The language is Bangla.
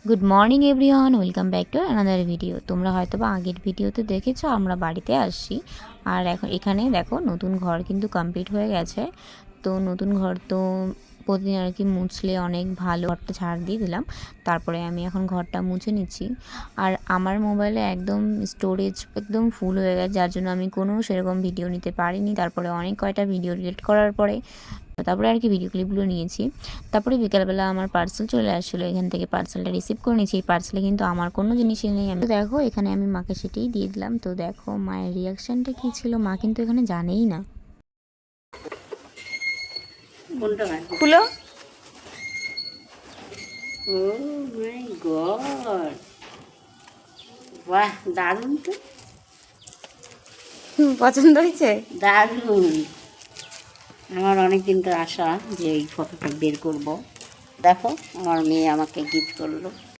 Good morning everyone, welcome back to another video. তোমরা হয়তো বা আগের ভিডিওতে দেখেছো আমরা বাড়িতে আসছি। আর এখন এখানে দেখো নতুন ঘর কিন্তু কমপ্লিট হয়ে গেছে। তো নতুন ঘর তো প্রতিদিন আর কি মুছলে অনেক ভালো। ঘরটা ঝাড় দিয়ে দিলাম, তারপরে আমি এখন ঘরটা মুছে নিচ্ছি। আর আমার মোবাইলে একদম স্টোরেজ একদম ফুল হয়ে গেছে, যার জন্য আমি কোনো সেরকম ভিডিও নিতে পারিনি। তারপরে অনেক কয়টা ভিডিও ডিলিট করার পরে তারপরে আর কি ভিডিও ক্লিপগুলো নিয়েছি। তারপরে বিকালবেলা আমার পার্সেল চলে আসছিলো, এখান থেকে পার্সেলটা রিসিভ করে নিয়েছি। এই পার্সেলে কিন্তু আমার কোনো জিনিসই নেই। আমি দেখো এখানে আমি মাকে সেটাই দিয়ে দিলাম। তো দেখো মায়ের রিয়াকশানটা কী ছিল, মা কিন্তু এখানে জানেই না। খুলো। ও মাই গড, বাহ দারুণ তো, পছন্দ হয়েছে? দারুণ। আমার অনেক দিনকার আশা যে এই ফটোটা বের করব। দেখো আমার মেয়ে আমাকে গিফট করলো।